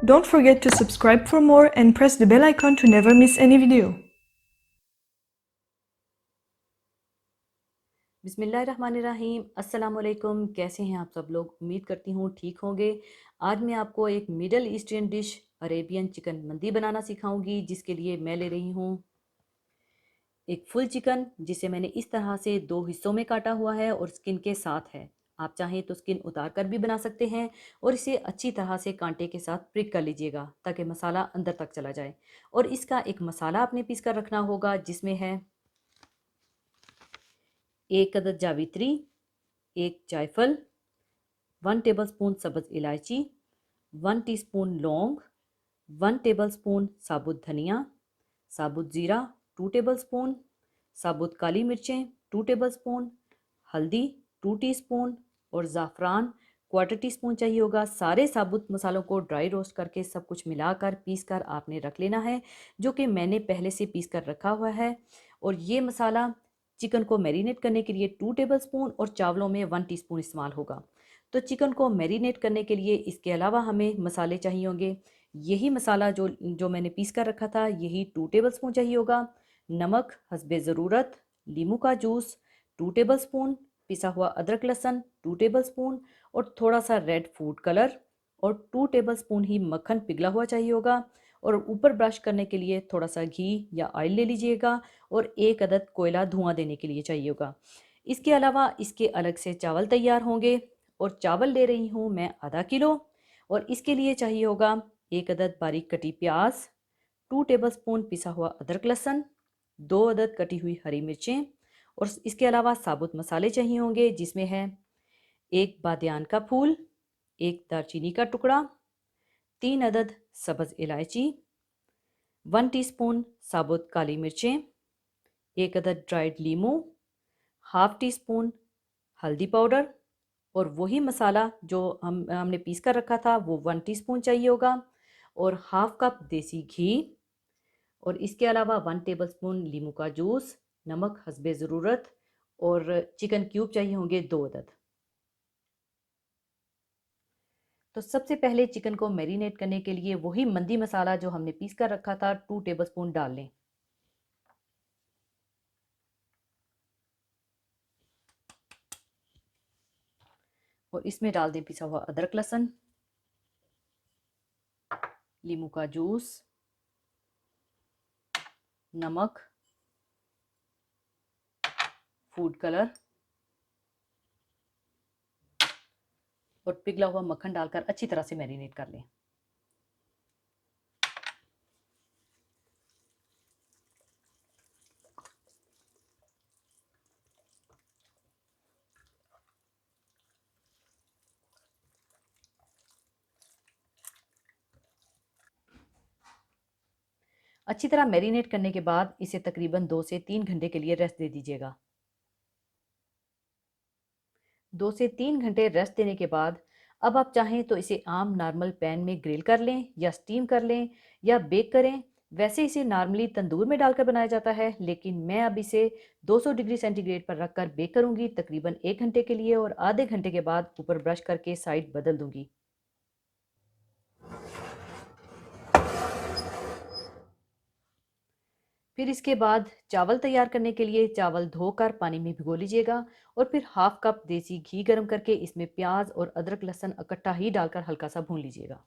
Don't forget to subscribe for more and press the bell icon to never miss any video. बिस्मिल्लाहिर्रहमानिर्रहीम। अस्सलाम वालेकुम। कैसे हैं आप सब लोग? उम्मीद करती हूँ ठीक होंगे। आज मैं आपको एक middle eastern dish Arabian chicken मंदी बनाना सिखाऊंगी, जिसके लिए मैं ले रही हूँ एक फुल चिकन, जिसे मैंने इस तरह से दो हिस्सों में काटा हुआ है और स्किन के साथ है। आप चाहें तो स्किन उतार कर भी बना सकते हैं और इसे अच्छी तरह से कांटे के साथ प्रिक कर लीजिएगा ताकि मसाला अंदर तक चला जाए। और इसका एक मसाला आपने पीस कर रखना होगा, जिसमें है 1 अदद जावित्री, 1 जायफल, 1 टेबलस्पून सब्ज़ इलायची, 1 टीस्पून लौंग, 1 टेबलस्पून साबुत धनिया, साबुत ज़ीरा 2 टेबलस्पून, साबुत काली मिर्चें 2 टेबलस्पून, हल्दी 2 टीस्पून और ज़ाफ़रान क्वार्टर टीस्पून चाहिए होगा। सारे साबुत मसालों को ड्राई रोस्ट करके सब कुछ मिलाकर पीस कर आपने रख लेना है, जो कि मैंने पहले से पीस कर रखा हुआ है। और ये मसाला चिकन को मैरिनेट करने के लिए 2 टेबलस्पून और चावलों में 1 टीस्पून इस्तेमाल होगा। तो चिकन को मैरिनेट करने के लिए इसके अलावा हमें मसाले चाहिए होंगे। यही मसाला जो जो मैंने पीस कर रखा था, यही 2 टेबलस्पून चाहिए होगा। नमक हस्बे ज़रूरत, नींबू का जूस 2 टेबलस्पून, पिसा हुआ अदरक लहसुन 2 टेबलस्पून और थोड़ा सा रेड फूड कलर और 2 टेबलस्पून ही मक्खन पिघला हुआ चाहिए होगा। और ऊपर ब्रश करने के लिए थोड़ा सा घी या ऑयल ले लीजिएगा और 1 अदद कोयला धुआं देने के लिए चाहिए होगा। इसके अलावा इसके अलग से चावल तैयार होंगे और चावल ले रही हूँ मैं आधा किलो। और इसके लिए चाहिए होगा 1 अदद बारीक कटी प्याज, 2 टेबलस्पून पिसा हुआ अदरक लहसुन, 2 अदद कटी हुई हरी मिर्चें और इसके अलावा साबुत मसाले चाहिए होंगे, जिसमें है 1 बादियान का फूल, 1 दालचीनी का टुकड़ा, 3 अदद सब्ज़ इलायची, 1 टीस्पून साबुत काली मिर्चें, 1 अदद ड्राइड लीमू, हाफ टी स्पून हल्दी पाउडर और वही मसाला जो हमने पीस कर रखा था वो 1 टीस्पून चाहिए होगा और हाफ कप देसी घी और इसके अलावा 1 टेबलस्पून नींबू का जूस, नमक हस्बे ज़रूरत और चिकन क्यूब चाहिए होंगे 2 अदद। तो सबसे पहले चिकन को मैरिनेट करने के लिए वही मंदी मसाला जो हमने पीस कर रखा था 2 टेबलस्पून डाल लें। और इसमें डाल दें पिसा हुआ अदरक लहसुन, नींबू का जूस, नमक, फूड कलर और पिघला हुआ मक्खन डालकर अच्छी तरह से मैरिनेट कर लें। अच्छी तरह मैरिनेट करने के बाद इसे तकरीबन 2 से 3 घंटे के लिए रेस्ट दे दीजिएगा। 2 से 3 घंटे रेस्ट देने के बाद अब आप चाहें तो इसे आम नॉर्मल पैन में ग्रिल कर लें या स्टीम कर लें या बेक करें। वैसे इसे नॉर्मली तंदूर में डालकर बनाया जाता है, लेकिन मैं अब इसे 200 डिग्री सेंटीग्रेड पर रखकर बेक करूंगी तकरीबन 1 घंटे के लिए और आधे घंटे के बाद ऊपर ब्रश करके साइड बदल दूंगी। फिर इसके बाद चावल तैयार करने के लिए चावल धोकर पानी में भिगो लीजिएगा और फिर हाफ कप देसी घी गर्म करके इसमें प्याज और अदरक लहसुन इकट्ठा ही डालकर हल्का सा भून लीजिएगा।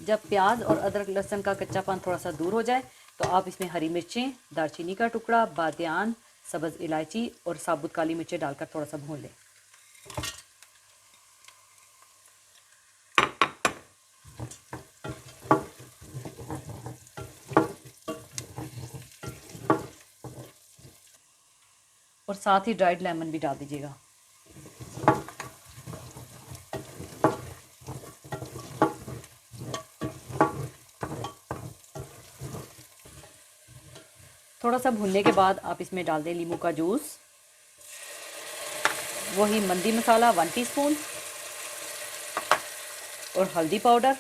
जब प्याज और अदरक लहसुन का कच्चापन थोड़ा सा दूर हो जाए तो आप इसमें हरी मिर्चें, दालचीनी का टुकड़ा, बादियान, सब्ज़ इलायची और साबुत काली मिर्चें डालकर थोड़ा सा भून लें। साथ ही ड्राइड लेमन भी डाल दीजिएगा। थोड़ा सा भूनने के बाद आप इसमें डाल दें नींबू का जूस, वही मंदी मसाला 1 टीस्पून और हल्दी पाउडर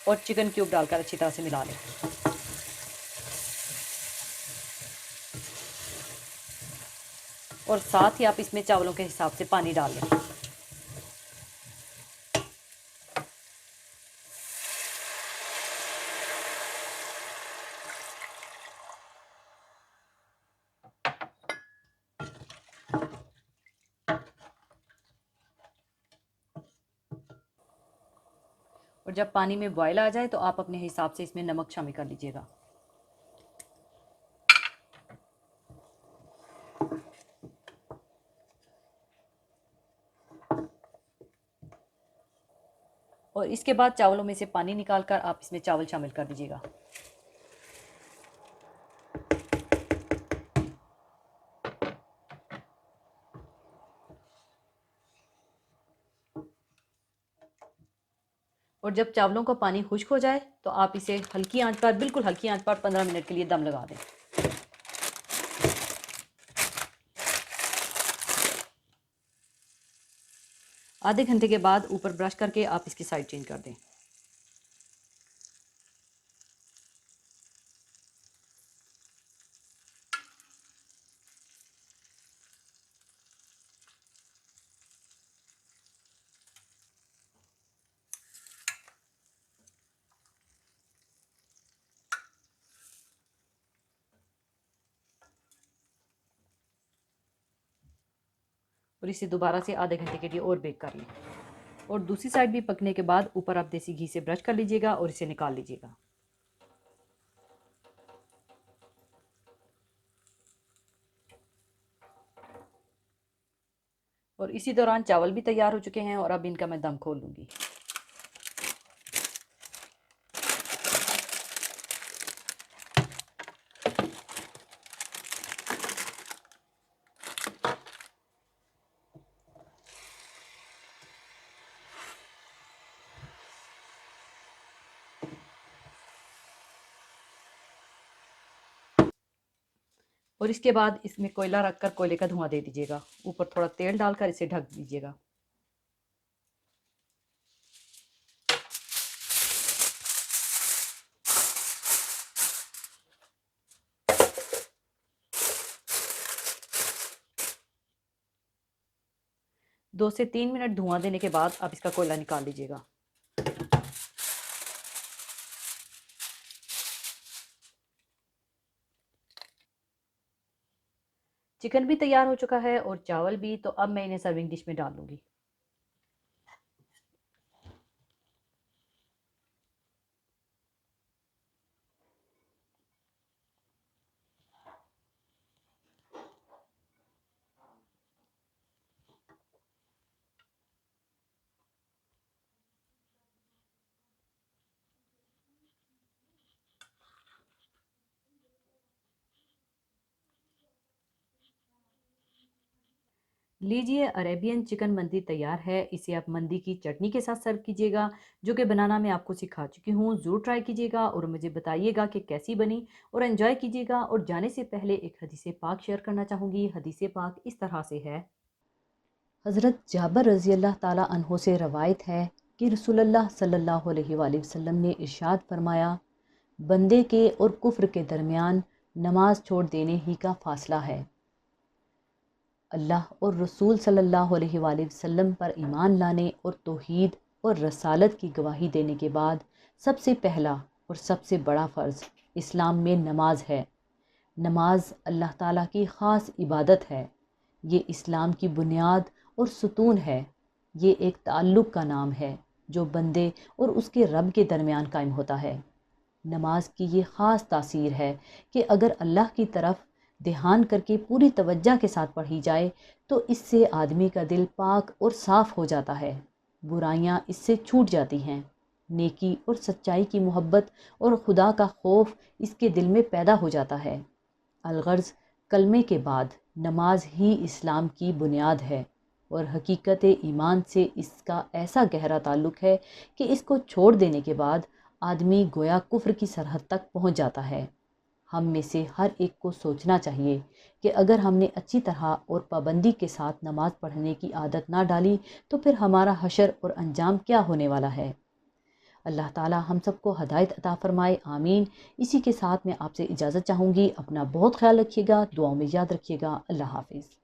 और चिकन क्यूब डालकर अच्छी तरह से मिला लें। और साथ ही आप इसमें चावलों के हिसाब से पानी डाल लें। और जब पानी में बॉयल आ जाए तो आप अपने हिसाब से इसमें नमक शामिल कर लीजिएगा। और इसके बाद चावलों में से पानी निकालकर आप इसमें चावल शामिल कर दीजिएगा। और जब चावलों का पानी खुश्क हो जाए तो आप इसे हल्की आंच पर, बिल्कुल हल्की आंच पर 15 मिनट के लिए दम लगा दें। आधे घंटे के बाद ऊपर ब्रश करके आप इसकी साइड चेंज कर दें। और इसे दोबारा से आधे घंटे के लिए और बेक कर लें। और दूसरी साइड भी पकने के बाद ऊपर आप देसी घी से ब्रश कर लीजिएगा और इसे निकाल लीजिएगा। और इसी दौरान चावल भी तैयार हो चुके हैं और अब इनका मैं दम खोल लूँगी। और इसके बाद इसमें कोयला रखकर कोयले का धुआं दे दीजिएगा। ऊपर थोड़ा तेल डालकर इसे ढक दीजिएगा। दो से 3 मिनट धुआं देने के बाद आप इसका कोयला निकाल लीजिएगा। चिकन भी तैयार हो चुका है और चावल भी, तो अब मैं इन्हें सर्विंग डिश में डाल लूँगी। लीजिए, अरेबियन चिकन मंदी तैयार है। इसे आप मंदी की चटनी के साथ सर्व कीजिएगा, जो कि बनाना मैं आपको सिखा चुकी हूँ। ज़रूर ट्राई कीजिएगा और मुझे बताइएगा कि कैसी बनी, और एंजॉय कीजिएगा। और जाने से पहले एक हदीस पाक शेयर करना चाहूँगी। हदीस पाक इस तरह से है। हज़रत जाबर रज़ी अल्लाह ताला अन्हो से रवायत है कि रसूलुल्लाह सल्लल्लाहु अलैहि वसल्लम ने इरशाद फरमाया, बंदे के और कुफ्र के दरमियान नमाज छोड़ देने ही का फ़ासला है। अल्लाह और रसूल सल्लल्लाहु अलैहि वसल्लम पर ईमान लाने और तौहीद और रसालत की गवाही देने के बाद सबसे पहला और सबसे बड़ा फ़र्ज़ इस्लाम में नमाज है। नमाज अल्लाह ताला की ख़ास इबादत है। ये इस्लाम की बुनियाद और सुतून है। ये एक ताल्लुक़ का नाम है जो बंदे और उसके रब के दरमियान कायम होता है। नमाज की ये ख़ास तासीर है कि अगर अल्लाह की तरफ ध्यान करके पूरी तवज्जो के साथ पढ़ी जाए तो इससे आदमी का दिल पाक और साफ़ हो जाता है। बुराइयां इससे छूट जाती हैं। नेकी और सच्चाई की मोहब्बत और खुदा का खौफ इसके दिल में पैदा हो जाता है। अलगर्ज़ कलमे के बाद नमाज ही इस्लाम की बुनियाद है और हकीकत ईमान से इसका ऐसा गहरा ताल्लुक़ है कि इसको छोड़ देने के बाद आदमी गोया कुफ्र की सरहद तक पहुंच जाता है। हम में से हर एक को सोचना चाहिए कि अगर हमने अच्छी तरह और पाबंदी के साथ नमाज पढ़ने की आदत ना डाली तो फिर हमारा हशर और अंजाम क्या होने वाला है। अल्लाह ताला हम सबको हदायत अता फ़रमाए, आमीन। इसी के साथ मैं आपसे इजाज़त चाहूँगी। अपना बहुत ख्याल रखिएगा, दुआओं में याद रखिएगा। अल्लाह हाफ़िज़।